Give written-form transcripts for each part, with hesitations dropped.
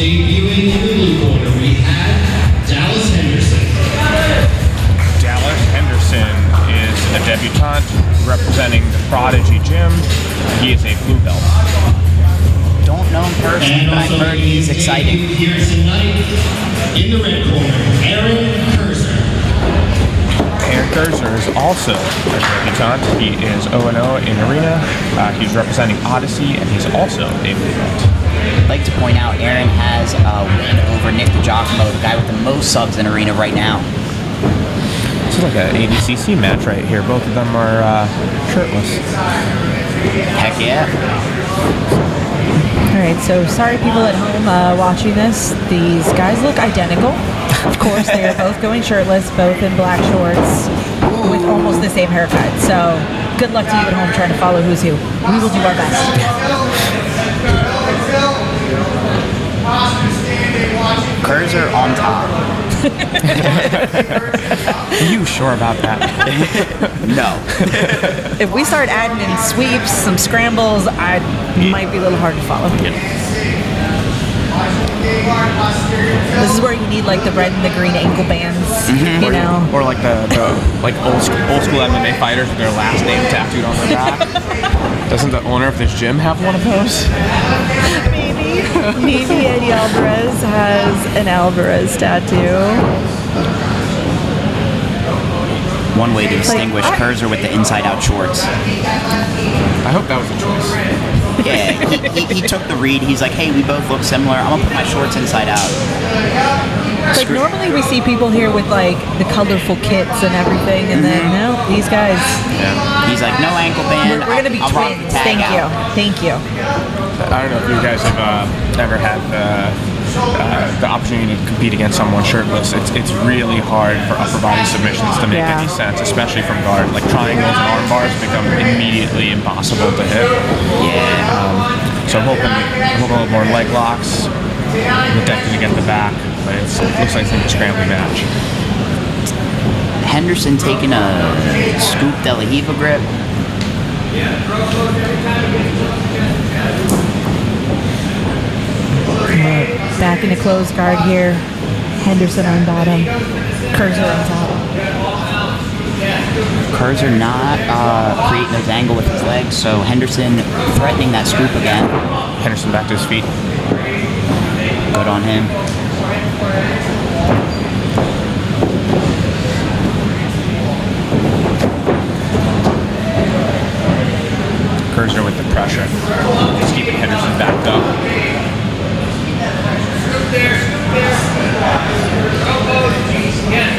Debuting in the blue corner, we have Dallas Henderson. Dallas Henderson is a debutante representing the Prodigy Gym. He is a blue belt. Don't know him personally, but I've heard he's exciting. Here tonight, in the red corner, Kurzer. Kurzer is also a debutante. He is 0-0 in Arena. He's representing Odyssey, and he's also a blue belt. I'd like to point out Aaron has a win over Nick DiGiacomo, the guy with the most subs in Arena right now. This is like an ADCC match right here. Both of them are shirtless. Heck yeah. Alright, so sorry people at home watching this. These guys look identical. Of course, they are both going shirtless, both in black shorts, with almost the same haircut. So good luck to you at home trying to follow who's who. We will do our best. Kurzer on top. Are you sure about that? No. If we start adding in sweeps, some scrambles, I might be a little hard to follow. This is where you need like the red and the green ankle bands, you know, or like the like old school MMA fighters with their last name tattooed on their back. Doesn't the owner of this gym have one of those? Maybe Eddie Alvarez has an Alvarez tattoo. One way to distinguish Kurzer with the inside-out shorts. I hope that was a choice. Yeah, he took the read. He's like, hey, we both look similar. I'm gonna put my shorts inside out. Like normally we see people here with like the colorful kits and everything, and then no, these guys. Yeah. He's like, no ankle band. We're gonna be I'll rock the twins. tag Thank you. out. Thank you. I don't know if you guys have ever had the opportunity to compete against someone shirtless. It's really hard for upper body submissions to make any sense, especially from guard. Like triangles and arm bars become immediately impossible to hit. Yeah. So I'm hoping a little more leg locks, protected against the back, but it looks like it's a scrambling match. Henderson taking a scoop De La Hiva grip. Back in a closed guard here. Henderson on bottom. Kurzer on top. Kurzer not creating his angle with his legs, so Henderson threatening that scoop again. Henderson back to his feet. Good on him. Kurzer with the pressure. Just keeping Henderson backed up.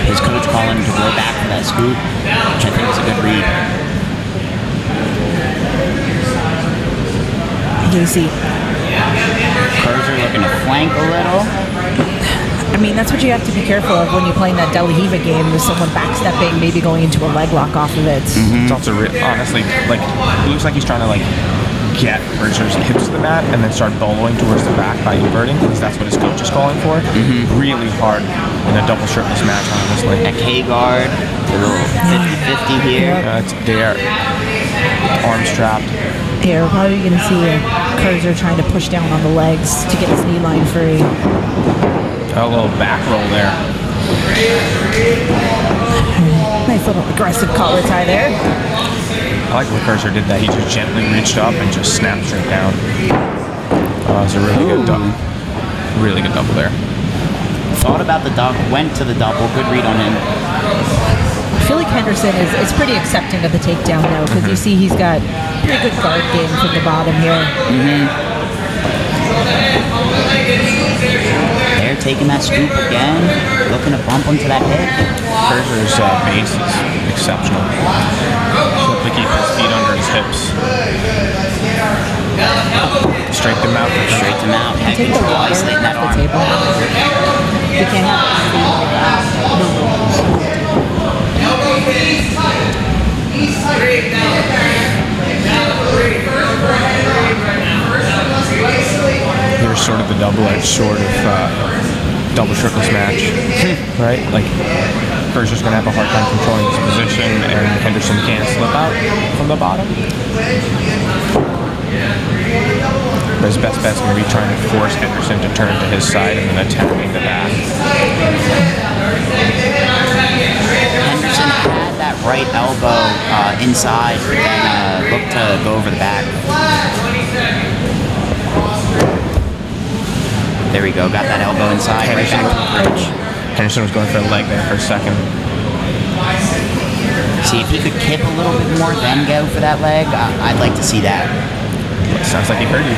His coach calling him to go back for that scoop, which I think is a good read. You see. Kurzer looking to flank a little. I mean, that's what you have to be careful of when you're playing that De La Hiva game with someone backstepping, maybe going into a leg lock off of it. It's also honestly like it looks like he's trying to like get Kurzer's hips to the mat and then start boloing towards the back by inverting, because that's what his coach is calling for. Really hard in a double shirtless match, honestly. A K guard, a little 50-50 here. It's there. Arms trapped. Here, we're probably going to see Kurzer trying to push down on the legs to get his knee line free. A little back roll there. Nice little aggressive collar tie there. I like what Kurzer did that. He just gently reached up and just snapped straight down. It was a really good double. Really good double there. Thought about the double, went to the double. Good read on him. I feel like Henderson is pretty accepting of the takedown now, because you see he's got pretty good guard game from the bottom here. They're taking that scoop again, looking to bump him to that hip. Kurzer's base is exceptional. To keep his feet under his hips. Straight them out. Straight them out. Heck, Take the water isolating that off the arm. table. We can't have Here's sort of the double-edged sword of double shirtless match, right? Like Kurzer's going to have a hard time controlling his position, and Henderson can't slip out from the bottom. But his best bet's going to be trying to force Henderson to turn to his side and then attacking the back. Henderson had that right elbow inside, but then looked to go over the back. There we go, got that elbow inside, right back to the bridge. Henderson was going for a leg there for a second. See, if he could kip a little bit more, then go for that leg, I'd like to see that. Sounds like he heard you.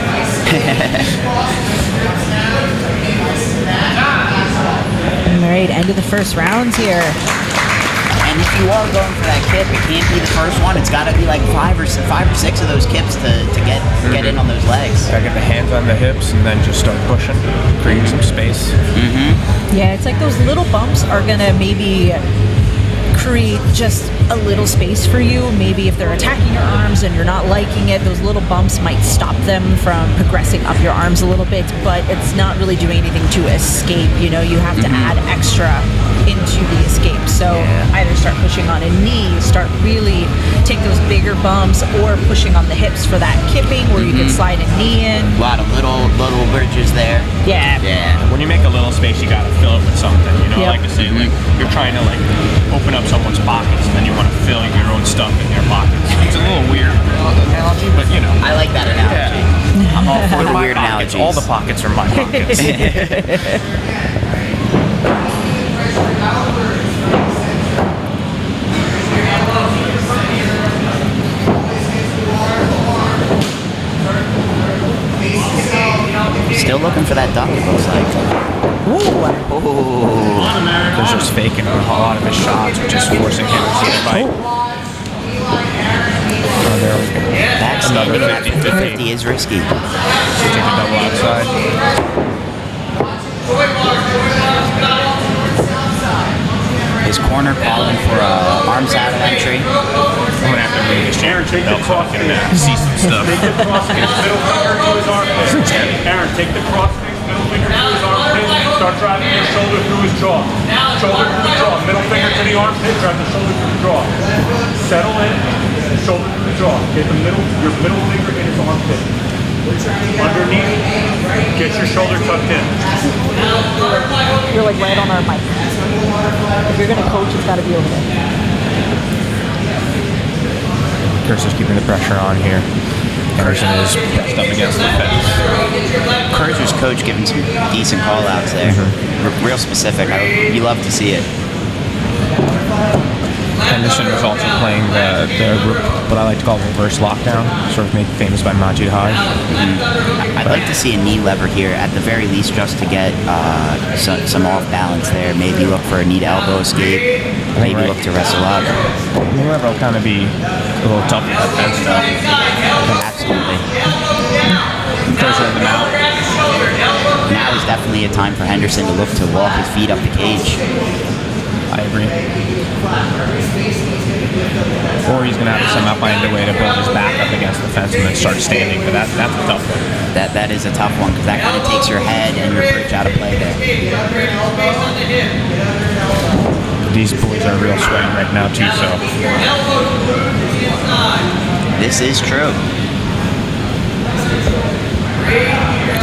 All right, end of the first rounds here. And if you are going for that kip, it can't be the first one. It's got to be like five or six of those kips to get in on those legs. Gotta get the hands on the hips and then just start pushing, create some space. Yeah, it's like those little bumps are gonna maybe create just a little space for you. Maybe if they're attacking your arms and you're not liking it, those little bumps might stop them from progressing up your arms a little bit, but it's not really doing anything to escape. You know, you have to add extra into the escape. So either start pushing on a knee, start really take those bigger bumps, or pushing on the hips for that kipping where you can slide a knee in. A lot of little bridges there. Yeah. When you make a little space, you gotta fill it with something. You know, I like to say, like, you're trying to like open up someone's pockets and then you want to fill your own stuff in their pockets. It's a little weird analogy, but you know. I like that analogy. I'm all for the weird pockets. analogies. All the pockets are my pockets. Still looking for that duck, it looks like. Kurzer's faking a lot of his shots, which is forcing him to fight. Oh, there we go. Backstanding at 50-50. 50 is risky. Take a double outside. His corner calling for a arm saddle entry. I'm gonna have to read this. Aaron, take the cross finger. See some stuff. Take the cross finger, middle finger to his armpit. Aaron, take the cross finger, middle finger to his armpit. Start driving your shoulder through his jaw. Shoulder through the jaw. Middle finger to the armpit. Drive the shoulder through the jaw. Settle in. Shoulder through the jaw. Get your middle finger in his armpit. Underneath. Get your shoulder tucked in. You're like right on our mic. If you're gonna coach, it's gotta be over there. Kurzer's keeping the pressure on here. Henderson is pressed up against the fence. Kurzer's coach giving some decent call-outs there. Real specific. You love to see it. Henderson was also playing the what I like to call reverse lockdown, sort of made famous by Majid Haj. I'd like to see a knee lever here, at the very least, just to get some off balance there. Maybe look for a knee to elbow escape. Maybe look to wrestle up. Knee lever will kind of be a little tough with that fence stuff. Absolutely. Kurzer in the mouth. Now is definitely a time for Henderson to look to walk his feet up the cage. I agree. Or he's going to have to somehow find a way to build his back up against the fence and then start standing, but that's a tough one. That is a tough one, because that kind of takes your head and your bridge out of play there. These boys are real sweaty right now too, so. This is true.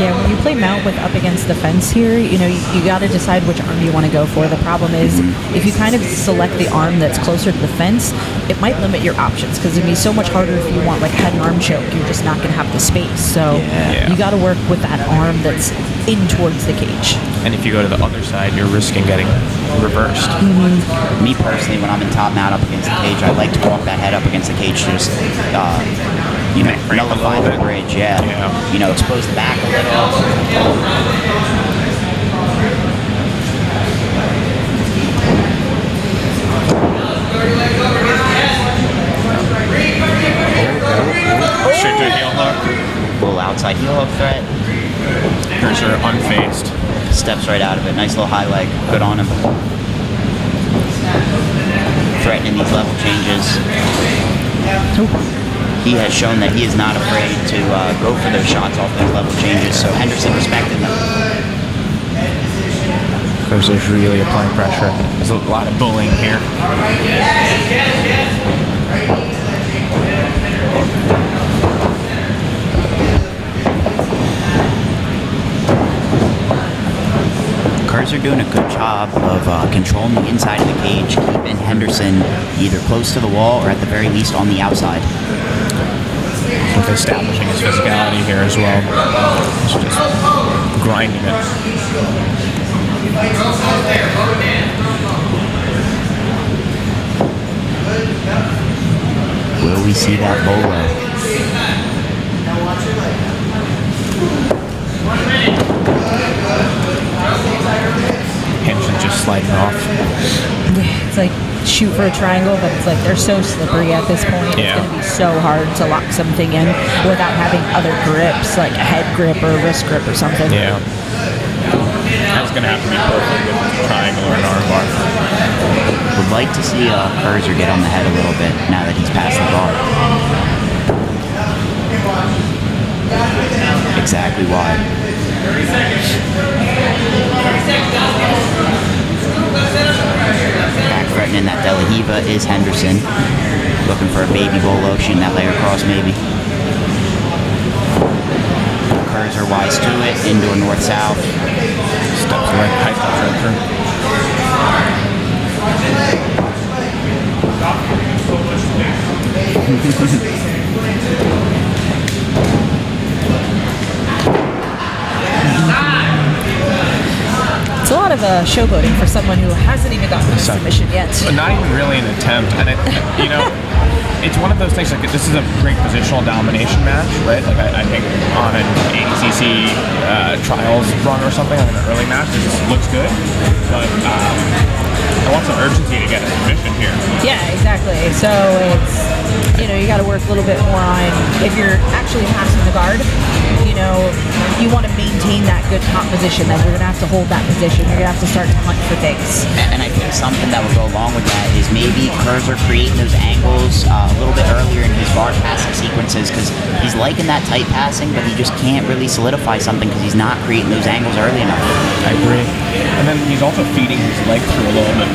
Yeah, when you play mount with up against the fence here, you know, you got to decide which arm you want to go for. The problem is, if you kind of select the arm that's closer to the fence, it might limit your options, because it'd be so much harder if you want like head and arm choke. You're just not going to have the space. So you got to work with that arm that's in towards the cage. And if you go to the other side, you're risking getting reversed. Me personally, when I'm in top mount up against the cage, I like to walk that head up against the cage to just, nullify the bridge. You know, expose the back a little. Straight to a heel hook. Little outside heel hook threat. Kurzer unfazed. Steps right out of it. Nice little high leg. Good on him. Threatening these level changes. He has shown that he is not afraid to go for those shots off those level changes, so Henderson respected them. Kurzer's really applying pressure. There's a lot of bullying here. Kurzer doing a good job of controlling the inside of the cage, keeping Henderson either close to the wall or at the very least on the outside. With establishing his physicality here as well. He's just grinding it. Will we see that bolo? Henderson just sliding off. It's like shoot for a triangle, but it's like they're so slippery at this point. Yeah. It's going to be so hard to lock something in without having other grips, like a head grip or a wrist grip or something. Yeah. That's going to have to be perfect with a triangle or an arm bar. Would like to see Kurzer get on the head a little bit now that he's past the guard. Exactly why. Back threatening that De La Hiva is Henderson. Looking for a baby bolo, shooting that leg across maybe. Kurzer wise to it, indoor north-south. Steps right, high steps right through. It's a lot of showboating for someone who hasn't even gotten a submission yet. But not even really an attempt. And it's one of those things, like, this is a great positional domination match, right? Like, I think on an ADCC trials run or something, like an early match, this just looks good. But I want some urgency to get a submission here. Yeah, exactly. So it's, you got to work a little bit more on, if you're actually passing the guard, you want to maintain that good top position, then you're going to have to hold that position. You're going to have to start to hunt for things. And I think something that would go along with that is maybe Kurzer creating those angles a little bit earlier in his guard passing sequences, because he's liking that tight passing, but he just can't really solidify something because he's not creating those angles early enough. I agree. And then he's also feeding his leg through a little bit.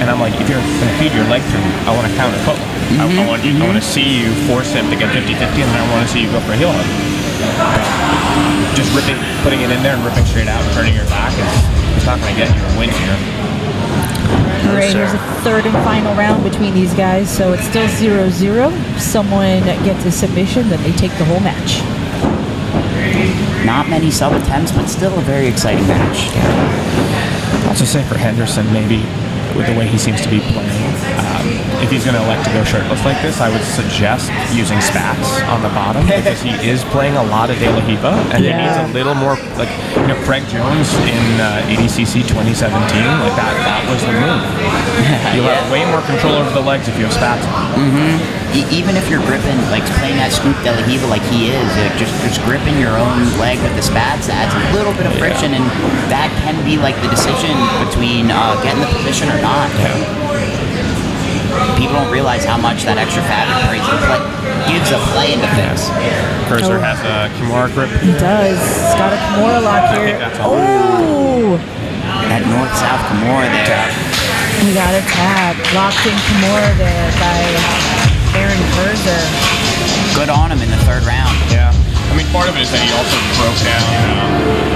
And I'm like, if you're going to feed your leg through, I want to counter foot. I want to see you force him to get 50-50, and then I want to see you go for a heel hook. Just putting it in there and ripping straight out and turning your back is not going to get you a win here. All right, here's a third and final round between these guys, so it's still 0-0. Someone gets a submission, then they take the whole match. Not many sub attempts, but still a very exciting match. I'll just say for Henderson, maybe with the way he seems to be playing, if he's going to elect to go shirtless like this, I would suggest using spats on the bottom because he is playing a lot of De La Hiva, and he needs a little more, like, Craig Jones in ADCC 2017, like that was the move. You'll have way more control over the legs if you have spats on. Even if you're gripping, like playing that scoop De La Hiva like he is, just gripping your own leg with the spats adds a little bit of friction, and that can be like the decision between getting the position or not. People don't realize how much that extra fabric gives a play into things. Kurzer has a Kimura grip. He does. He's got a Kimura lock here. That north-south Kimura there. We got a tap. Locked in Kimura there by Aaron Kurzer. Good on him in the third round. Yeah. I mean, part of it is that he also broke down